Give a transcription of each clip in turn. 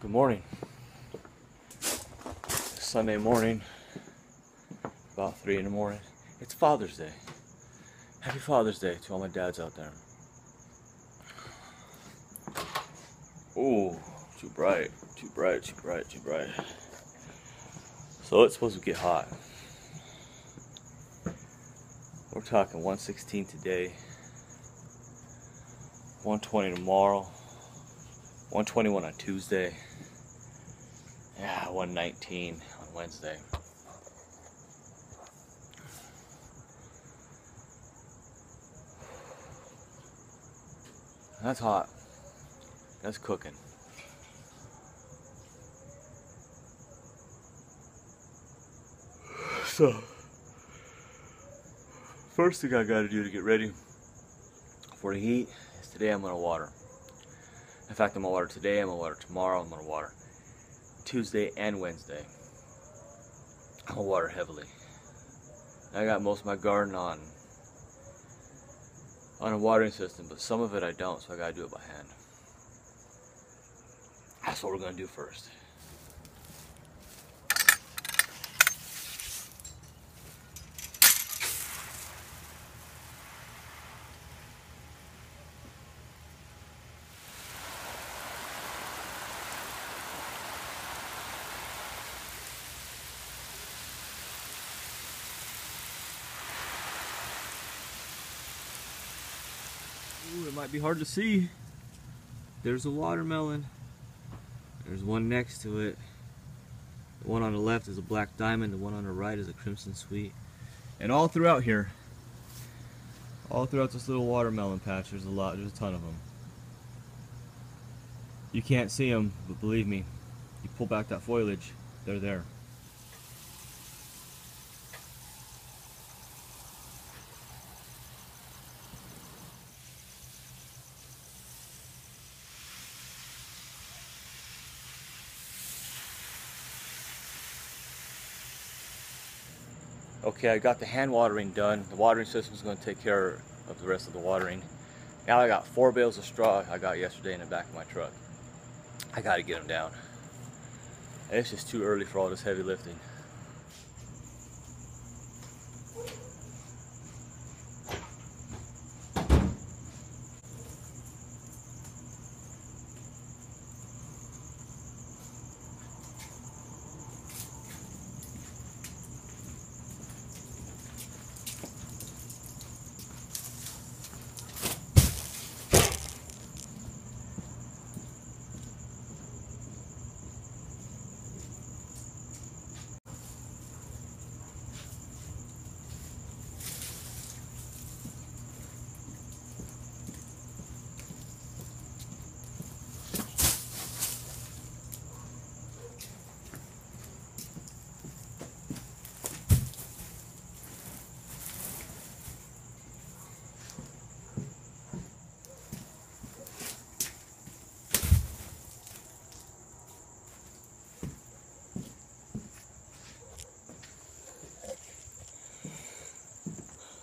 Good morning. It's Sunday morning, about 3 in the morning. It's Father's Day. Happy Father's Day to all my dads out there. Ooh, too bright, too bright, too bright, too bright. So it's supposed to get hot. We're talking 116 today, 120 tomorrow, 121 on Tuesday. Yeah, 119 on Wednesday. That's hot. That's cooking. So, first thing I gotta do to get ready for the heat is today I'm gonna water. In fact, I'm gonna water today, I'm gonna water tomorrow, I'm gonna water Tuesday and Wednesday. I'm gonna water heavily. I got most of my garden on a watering system, but some of it I don't, so I gotta do it by hand. That's what we're gonna do first. Ooh, it might be hard to see. There's a watermelon. There's one next to it. The one on the left is a black diamond. The one on the right is a crimson sweet. And all throughout here, all throughout this little watermelon patch, there's a ton of them. You can't see them, but believe me, you pull back that foliage, they're there. Okay, I got the hand watering done. The watering system is going to take care of the rest of the watering. Now I got 4 bales of straw I got yesterday in the back of my truck. I got to get them down. And it's just too early for all this heavy lifting.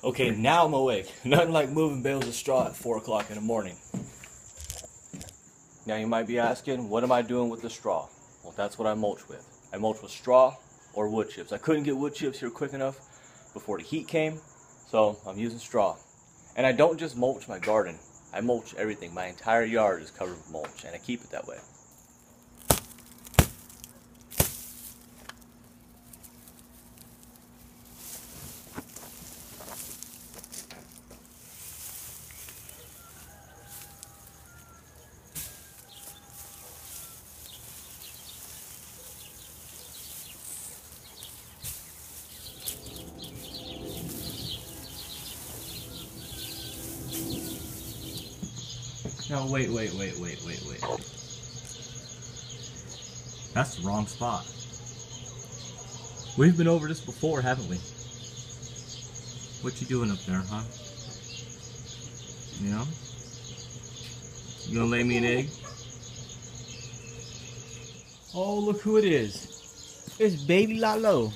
Okay, now I'm awake. Nothing like moving bales of straw at 4 o'clock in the morning. Now you might be asking, what am I doing with the straw? Well, that's what I mulch with. I mulch with straw or wood chips. I couldn't get wood chips here quick enough before the heat came, so I'm using straw. And I don't just mulch my garden. I mulch everything. My entire yard is covered with mulch, and I keep it that way. Now wait. That's the wrong spot. We've been over this before, haven't we? What you doing up there, huh? You know? You gonna lay me an egg? Oh, look who it is. It's baby Lalo.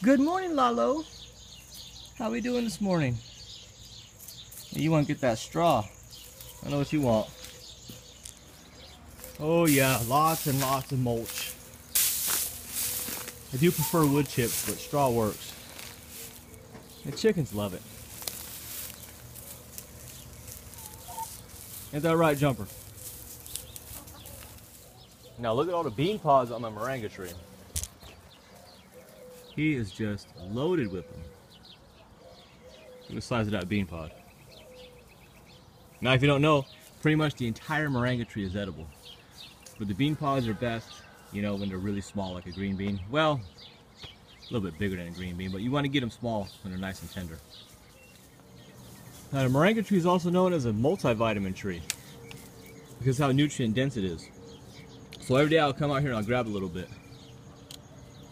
Good morning, Lalo. How we doing this morning? You want to get that straw. I know what you want. Oh yeah, lots and lots of mulch. I do prefer wood chips, but straw works. The chickens love it. Ain't that right, Jumper? Now look at all the bean pods on my moringa tree. He is just loaded with them. Look at the size of that bean pod. Now if you don't know, pretty much the entire moringa tree is edible. But the bean pods are best, you know, when they're really small, like a green bean. Well, a little bit bigger than a green bean, but you want to get them small when they're nice and tender. Now the moringa tree is also known as a multivitamin tree because of how nutrient dense it is. So every day I'll come out here and I'll grab a little bit.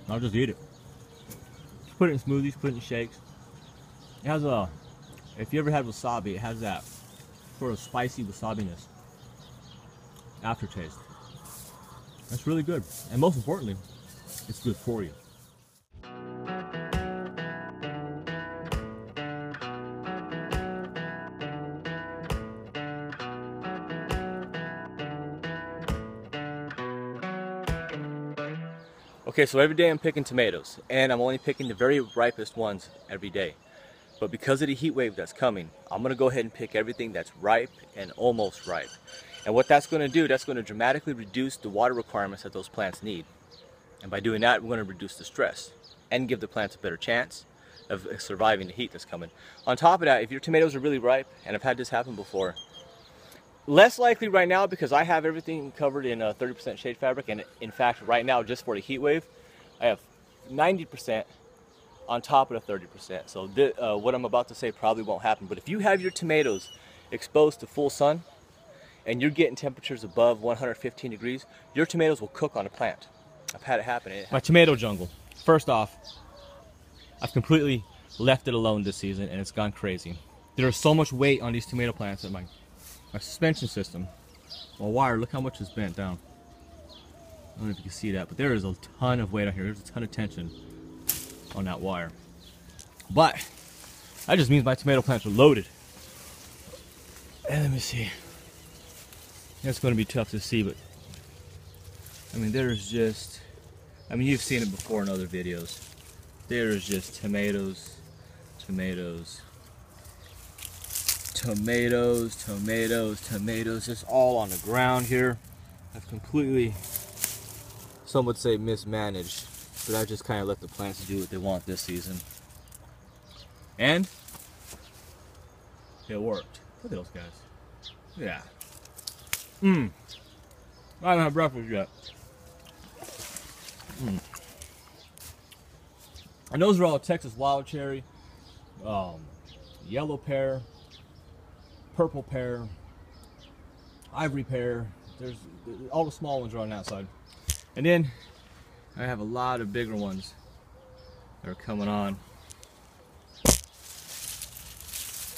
I'll just eat it. Put it in smoothies, put it in shakes. It has a, if you ever had wasabi, it has that sort of spicy wasabiness aftertaste. That's really good. And most importantly, it's good for you. Okay, so every day I'm picking tomatoes, and I'm only picking the very ripest ones every day. But because of the heat wave that's coming, I'm gonna go ahead and pick everything that's ripe and almost ripe. And what that's gonna do, that's gonna dramatically reduce the water requirements that those plants need. And by doing that, we're gonna reduce the stress and give the plants a better chance of surviving the heat that's coming. On top of that, if your tomatoes are really ripe, and I've had this happen before, less likely right now because I have everything covered in 30% shade fabric, and in fact right now just for the heat wave I have 90% on top of the 30%. So what I'm about to say probably won't happen, but if you have your tomatoes exposed to full sun and you're getting temperatures above 115 degrees, your tomatoes will cook on a plant. I've had it happen. My tomato jungle, first off, I've completely left it alone this season and it's gone crazy. There's so much weight on these tomato plants that my suspension system, my wire, look how much is bent down. I don't know if you can see that, but there is a ton of weight on here. There's a ton of tension on that wire. But that just means my tomato plants are loaded. And let me see. That's going to be tough to see, but I mean, there's just, I mean, you've seen it before in other videos. There's just tomatoes, tomatoes, tomatoes, tomatoes, tomatoes, just all on the ground here. I've completely, some would say mismanaged, but I just kind of let the plants do what they want this season. And it worked. Look at those guys. Yeah. I haven't had breakfast yet. And those are all Texas wild cherry, yellow pear, purple pear, ivory pear. There's all the small ones are on that side. And then I have a lot of bigger ones that are coming on.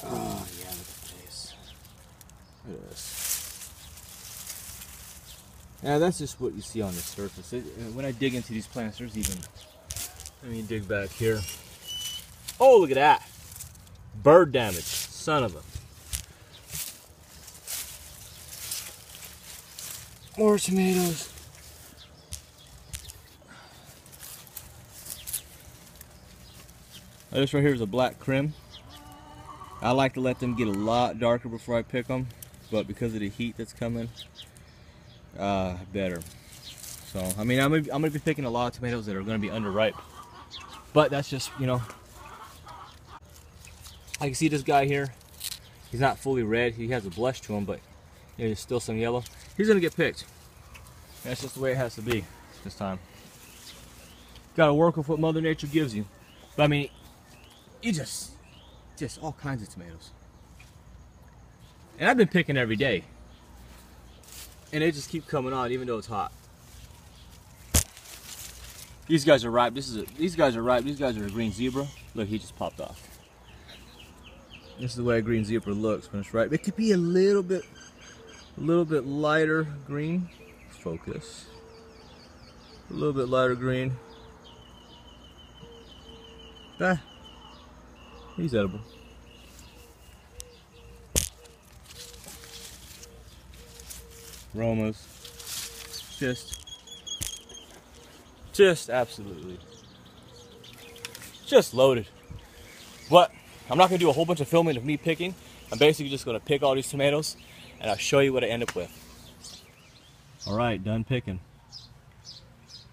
Oh yeah, look at this. Look at this. Now that's just what you see on the surface. When I dig into these plants, there's even, let me dig back here. Oh, look at that. Bird damage, son of a. More tomatoes. This right here is a black crim. I like to let them get a lot darker before I pick them, but because of the heat that's coming, better. So I mean, I'm gonna be picking a lot of tomatoes that are gonna be underripe, but that's just, you know, I can see this guy here. He's not fully red. He has a blush to him, but there's still some yellow. He's gonna get picked. That's just the way it has to be this time. Gotta work with what Mother Nature gives you. But I mean, you just all kinds of tomatoes. And I've been picking every day. And they just keep coming on even though it's hot. These guys are ripe. These guys are ripe. These guys are a green zebra. Look, he just popped off. This is the way a green zebra looks when it's ripe. It could be a little bit lighter green. Focus. A little bit lighter green. He's edible. Romas. just absolutely just loaded. But I'm not gonna do a whole bunch of filming of me picking. I'm basically just gonna pick all these tomatoes and I'll show you what I end up with. All right, done picking.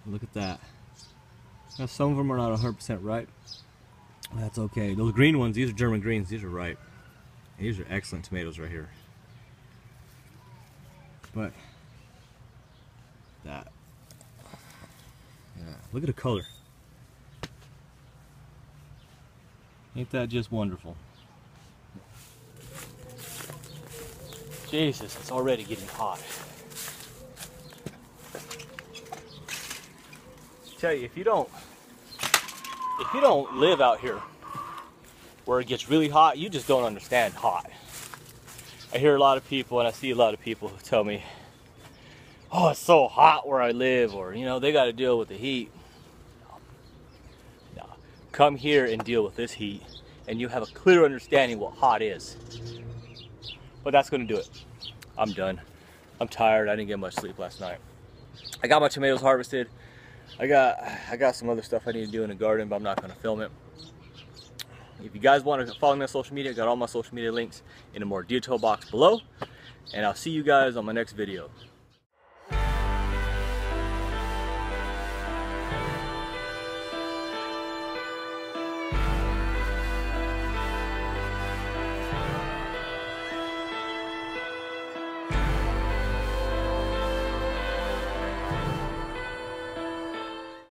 Look at that. Now some of them are not 100% ripe. That's okay. Those green ones, these are German greens, these are ripe. These are excellent tomatoes right here. But that, yeah, look at the color. Ain't that just wonderful? Jesus, it's already getting hot. I tell you, if you don't live out here where it gets really hot, you just don't understand hot. I hear a lot of people and I see a lot of people who tell me, oh, it's so hot where I live, or, you know, they got to deal with the heat. No. Come here and deal with this heat and you have a clear understanding what hot is. But that's going to do it. I'm done. I'm tired. I didn't get much sleep last night. I got my tomatoes harvested. I got some other stuff I need to do in the garden, but I'm not going to film it. If you guys want to follow me on social media, I got all my social media links in a more detailed box below. And I'll see you guys on my next video.